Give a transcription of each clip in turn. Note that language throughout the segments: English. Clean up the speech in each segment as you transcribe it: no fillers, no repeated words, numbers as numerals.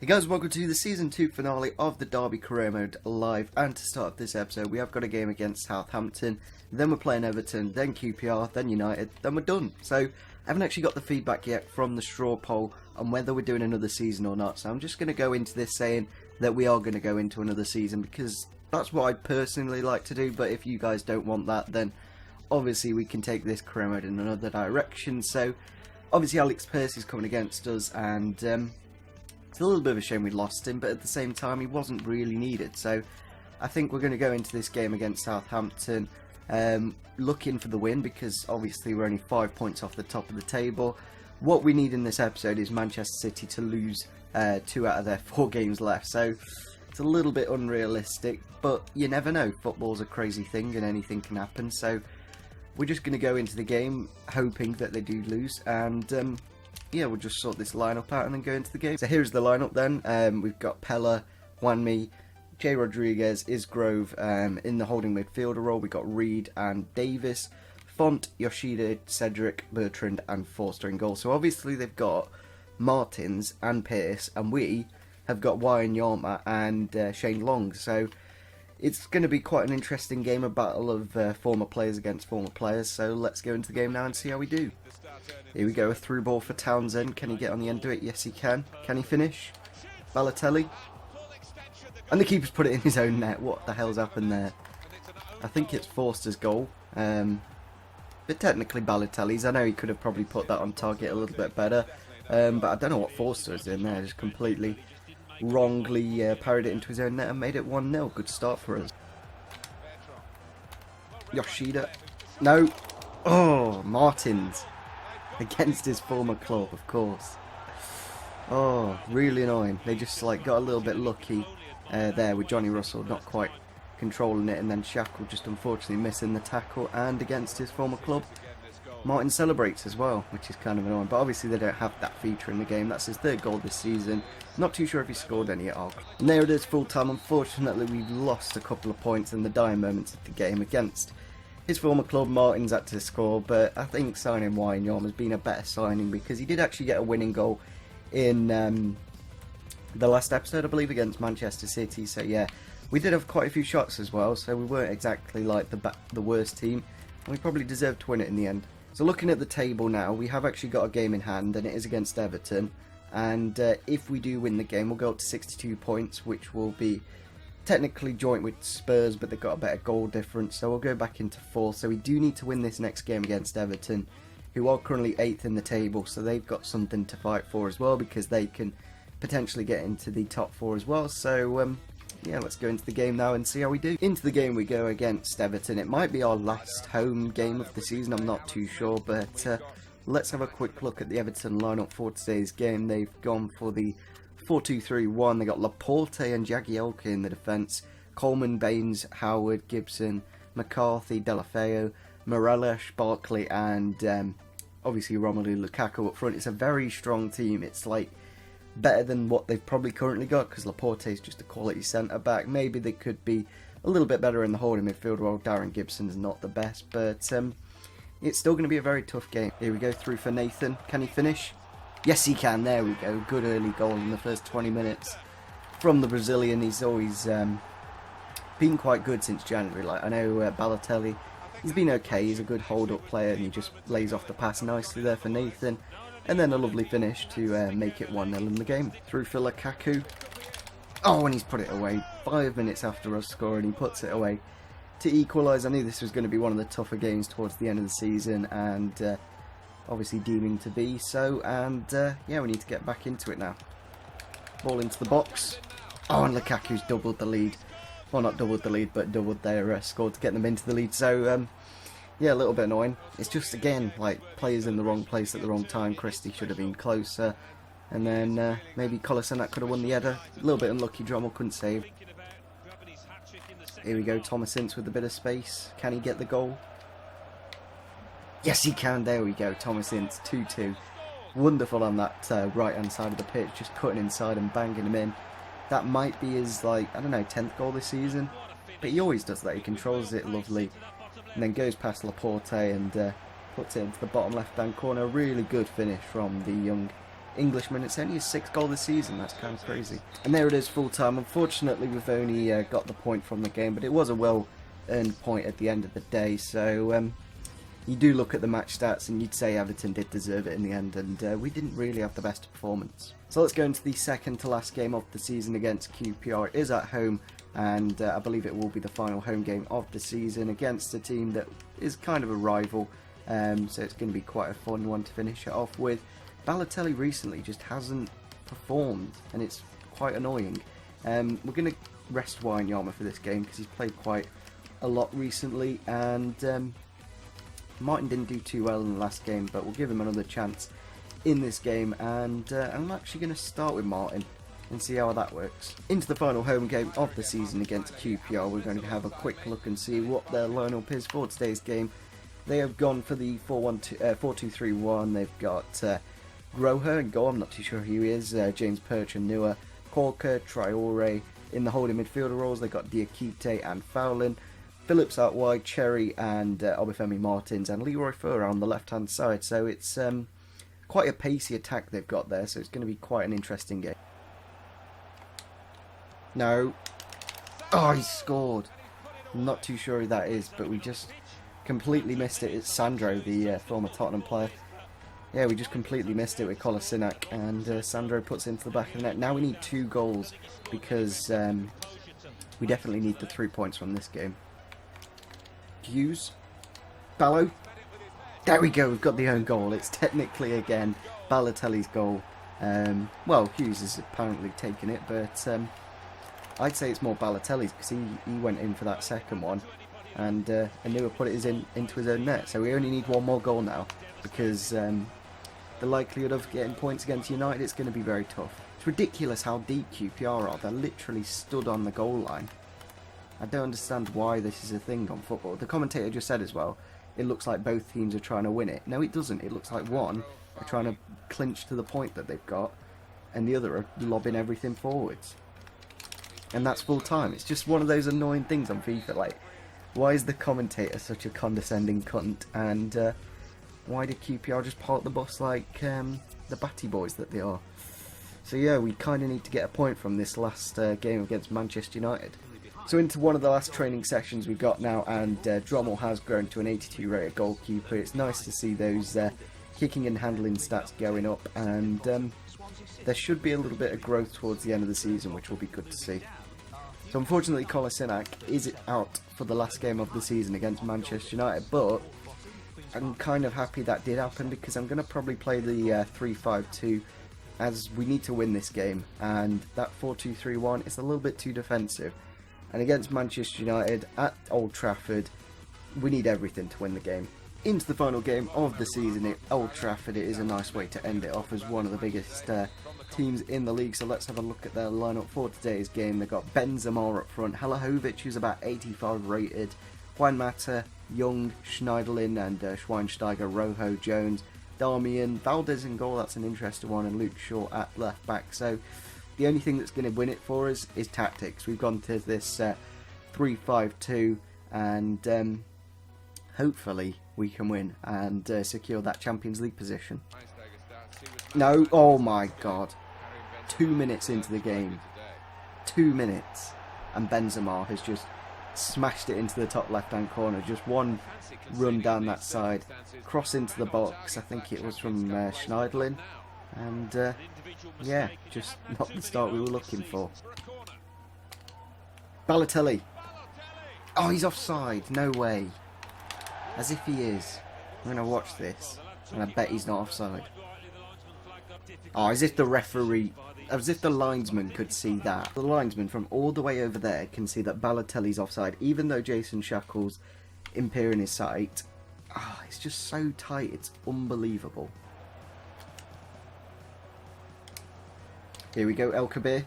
Hey guys, welcome to the Season 2 finale of the Derby Career Mode Live, and to start this episode we have got a game against Southampton, then we're playing Everton, then QPR, then United, then we're done. So I haven't actually got the feedback yet from the straw poll on whether we're doing another season or not, so I'm just going to go into this saying that we are going to go into another season because that's what I personally like to do. But if you guys don't want that, then obviously we can take this career mode in another direction. So obviously Alex Pearce is coming against us, and it's a little bit of a shame we lost him, but at the same time he wasn't really needed. So I think we're going to go into this game against Southampton looking for the win, because obviously we're only 5 points off the top of the table. What we need in this episode is Manchester City to lose 2 out of their 4 games left. So it's a little bit unrealistic, but you never know. Football's a crazy thing and anything can happen. So we're just going to go into the game hoping that they do lose, and yeah, we'll just sort this lineup out and then go into the game. So here's the lineup then. We've got Pella, Juanmi, Jay Rodriguez, Isgrove in the holding midfielder role. We've got Reed and Davis, Font, Yoshida, Cedric, Bertrand and Forster in goal. So obviously they've got Martins and Pearce, and we have got Wanyama and Shane Long. So it's going to be quite an interesting game, a battle of former players against former players. So let's go into the game now and see how we do. Here we go, a through ball for Townsend. Can he get on the end of it? Yes, he can. Can he finish? Balotelli. And the keeper's put it in his own net. What the hell's happened there? I think it's Forster's goal. But technically Balotelli's. I know he could have probably put that on target a little bit better. But I don't know what Forster is doing there. Just completely wrongly parried it into his own net and made it 1-0. Good start for us. Yoshida. No. Oh, Martins. Against his former club, of course. Oh, really annoying. They just like got a little bit lucky there with Johnny Russell not quite controlling it, and then Shackle just unfortunately missing the tackle, and against his former club Martin celebrates as well, which is kind of annoying, but obviously they don't have that feature in the game. That's his 3rd goal this season. Not too sure if he scored any at all. And there it is, full time. Unfortunately we've lost a couple of points in the dying moments of the game against his former club. Martin's had to score, but I think signing Wanyama has been a better signing, because he did actually get a winning goal in the last episode, I believe, against Manchester City. So yeah, we did have quite a few shots as well, so we weren't exactly like the worst team, and we probably deserved to win it in the end. So looking at the table now, we have actually got a game in hand, and it is against Everton, and if we do win the game we'll go up to 62 points, which will be technically joint with Spurs, but they've got a better goal difference, so we'll go back into 4th. So we do need to win this next game against Everton, who are currently 8th in the table, so they've got something to fight for as well, because they can potentially get into the top 4 as well. So yeah, let's go into the game now and see how we do. Into the game we go against Everton. It might be our last home game of the season, I'm not too sure, but let's have a quick look at the Everton lineup for today's game. They've gone for the 4-2-3-1. They got Laporte and Jagielka in the defence, Coleman, Baines, Howard, Gibson, McCarthy, Delafeu, Morelos, Barkley, and obviously Romelu Lukaku up front. It's a very strong team. It's like better than what they've probably currently got, because Laporte is just a quality centre back. Maybe they could be a little bit better in the holding midfield, while Darren Gibson's not the best, but it's still going to be a very tough game. Here we go, through for Nathan. Can he finish? Yes, he can. There we go. Good early goal in the first 20 minutes from the Brazilian. He's always been quite good since January. Like, I know Balotelli, he's been okay. He's a good hold-up player, and he just lays off the pass nicely there for Nathan. And then a lovely finish to make it 1-0 in the game. Through for Lukaku. Oh, and he's put it away. 5 minutes after us scoring, he puts it away to equalise. I knew this was going to be one of the tougher games towards the end of the season, and obviously deeming to be so, and yeah, we need to get back into it now. Ball into the box. Oh, and Lukaku's doubled the lead. Well, not doubled the lead, but doubled their score to get them into the lead. So yeah, a little bit annoying. It's just, again, like players in the wrong place at the wrong time. Christie should have been closer, and then maybe Kolasinac could have won the header. A little bit unlucky, Drommel couldn't save. Here we go, Thomas Ince with a bit of space. Can he get the goal? Yes, he can. There we go. Thomas Ince, 2-2. Wonderful on that right-hand side of the pitch, just cutting inside and banging him in. That might be his, like, I don't know, 10th goal this season. But he always does that. He controls it lovely. And then goes past Laporte and puts it into the bottom left-hand corner. Really good finish from the young Englishman. It's only his 6th goal this season. That's kind of crazy. And there it is, full time. Unfortunately, we've only got the point from the game, but it was a well-earned point at the end of the day. So you do look at the match stats and you'd say Everton did deserve it in the end, and we didn't really have the best performance. So let's go into the second to last game of the season against QPR. It is at home, and I believe it will be the final home game of the season against a team that is kind of a rival, so it's going to be quite a fun one to finish it off with. Balotelli recently just hasn't performed, and it's quite annoying. We're going to rest Wanyama for this game because he's played quite a lot recently, and Martin didn't do too well in the last game, but we'll give him another chance in this game, and I'm actually going to start with Martin and see how that works. Into the final home game of the season against QPR, we're going to have a quick look and see what their lineup is for today's game. They have gone for the 4-2-3-1. They've got Groher and goal, I'm not too sure who he is, James Perch and Nua, Corker, Traore. In the holding midfielder roles, they've got Diakite and Fowlin, Phillips out wide, Cherry and Obafemi Martins, and Leroy Fer on the left-hand side. So it's quite a pacey attack they've got there, so it's going to be quite an interesting game. No. Oh, he scored. I'm not too sure who that is, but we just completely missed it. It's Sandro, the former Tottenham player. Yeah, we just completely missed it with Kolasinac, and Sandro puts it into the back of the net. Now we need 2 goals, because we definitely need the 3 points from this game. Hughes. Ballo. There we go, we've got the own goal. It's technically, again, Balotelli's goal. Well, Hughes has apparently taken it, but I'd say it's more Balotelli's, because he went in for that second one, and Anua put it into his own net. So we only need 1 more goal now, because the likelihood of getting points against United, it's going to be very tough. It's ridiculous how deep QPR are. They're literally stood on the goal line. I don't understand why this is a thing on football. The commentator just said as well, it looks like both teams are trying to win it. No, it doesn't. It looks like one are trying to clinch to the point that they've got, and the other are lobbing everything forwards. And that's full time. It's just one of those annoying things on FIFA. Like, why is the commentator such a condescending cunt? And why did QPR just park the bus like the batty boys that they are? So yeah, we kind of need to get a point from this last game against Manchester United. So into one of the last training sessions we've got now, and Drommel has grown to an 82 rated goalkeeper. It's nice to see those kicking and handling stats going up, and there should be a little bit of growth towards the end of the season, which will be good to see. So unfortunately Kolasinac is out for the last game of the season against Manchester United, but I'm kind of happy that did happen, because I'm going to probably play the 3-5-2, as we need to win this game, and that 4-2-3-1 is a little bit too defensive. And against Manchester United at Old Trafford, we need everything to win the game. Into the final game of the season at Old Trafford, it is a nice way to end it off as one of the biggest teams in the league. So let's have a look at their lineup for today's game. They've got Benzema up front, Halahovic, who's about 85 rated, Juan Mata, Young, Schneiderlin and Schweinsteiger, Rojo, Jones, Darmian, Valdez in goal, that's an interesting one, and Luke Shaw at left back. So the only thing that's going to win it for us is tactics. We've gone to this 3-5-2, and hopefully we can win and secure that Champions League position. No, oh my god. 2 minutes into the game. 2 minutes. And Benzema has just smashed it into the top left-hand corner. Just one run down that side. Cross into the box. I think it was from Schneiderlin. And yeah, just not the start we were looking for. Balotelli. Oh, he's offside. No way. As if he is. I'm going to watch this, and I bet he's not offside. Oh, as if the referee, as if the linesman could see that. The linesman from all the way over there can see that Balotelli's offside, even though Jason Shackle's impairing his sight. Oh, it's just so tight, it's unbelievable. Here we go, El Kabir.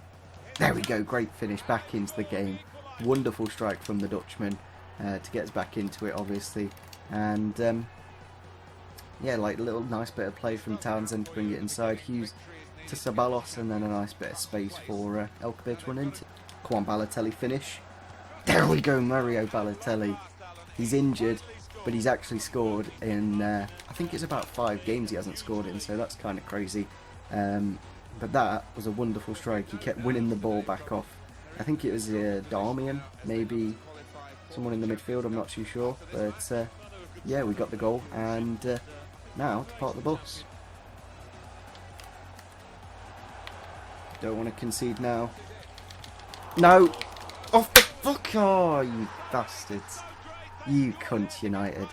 There we go, great finish back into the game. Wonderful strike from the Dutchman to get us back into it, obviously. And yeah, like a little nice bit of play from Townsend to bring it inside. Hughes to Ceballos, and then a nice bit of space for El Kabir to run into. Come on, Balotelli, finish. There we go, Mario Balotelli. He's injured, but he's actually scored in, I think it's about 5 games he hasn't scored in, so that's kind of crazy. But that was a wonderful strike. He kept winning the ball back off. I think it was Darmian, maybe someone in the midfield, I'm not too sure. But yeah, we got the goal, and now to park the bus. Don't want to concede now. No! Off the fuck! Oh, you bastards. You cunt United.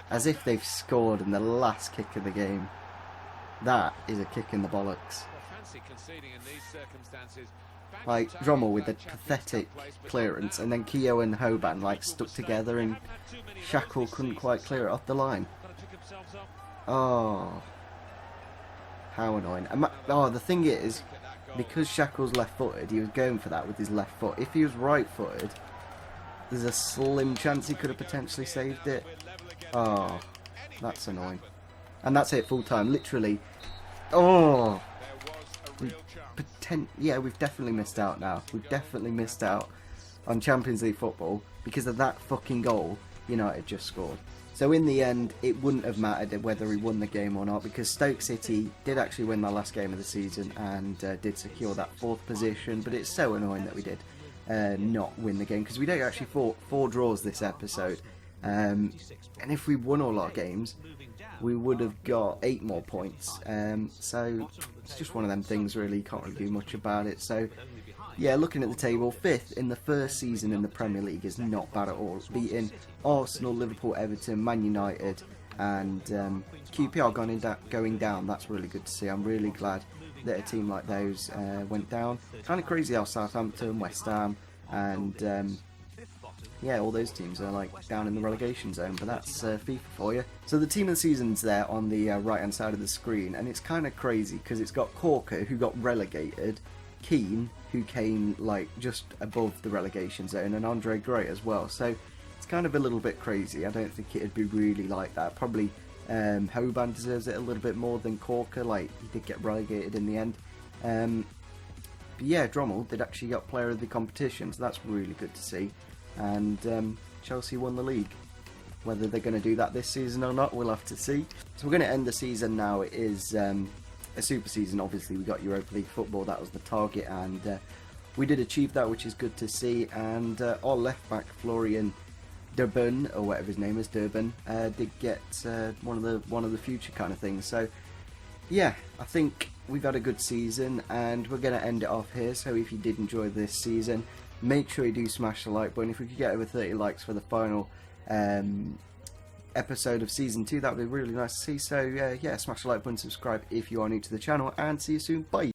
As if they've scored in the last kick of the game. That is a kick in the bollocks. Like, Drommel with a pathetic clearance, and then Keogh and Hoban like stuck together, and Shackle couldn't quite clear it off the line. Oh, how annoying. Oh, the thing is, because Shackle's left-footed, he was going for that with his left foot. If he was right-footed, there's a slim chance he could have potentially saved it. Oh, that's annoying. And that's it, full time, literally. Oh, yeah, we've definitely missed out now. We've definitely missed out on Champions League football because of that fucking goal United just scored. So in the end, it wouldn't have mattered whether we won the game or not, because Stoke City did actually win their last game of the season and did secure that 4th position. But it's so annoying that we did not win the game, because we don't actually four draws this episode. And if we won all our games, we would have got 8 more points. So it's just one of them things, really. You can't really do much about it. So yeah, looking at the table, 5th in the first season in the Premier League is not bad at all. Beating Arsenal, Liverpool, Everton, Man United, and QPR going down. That's really good to see. I'm really glad that a team like those went down. Kind of crazy how Southampton, West Ham, and yeah, all those teams are like down in the relegation zone, but that's FIFA for you. So the team of the season's there on the right hand side of the screen, and it's kind of crazy because it's got Corker, who got relegated, Keane, who came like just above the relegation zone, and Andre Gray as well. So it's kind of a little bit crazy. I don't think it'd be really like that. Probably Hoban deserves it a little bit more than Corker. Like, he did get relegated in the end. But yeah, Drommel did actually get player of the competition, so that's really good to see. And Chelsea won the league. Whether they're going to do that this season or not, we'll have to see. So we're going to end the season now. It is a super season. Obviously, we got Europa League football. That was the target, and we did achieve that, which is good to see. And our left back, Florian Durban, or whatever his name is, Durban, did get one of the future kind of things. So yeah, I think we've had a good season, and we're going to end it off here. So if you did enjoy this season, make sure you do smash the like button. If we could get over 30 likes for the final episode of Season 2, that would be really nice to see. So yeah, smash the like button, subscribe if you are new to the channel, and see you soon. Bye!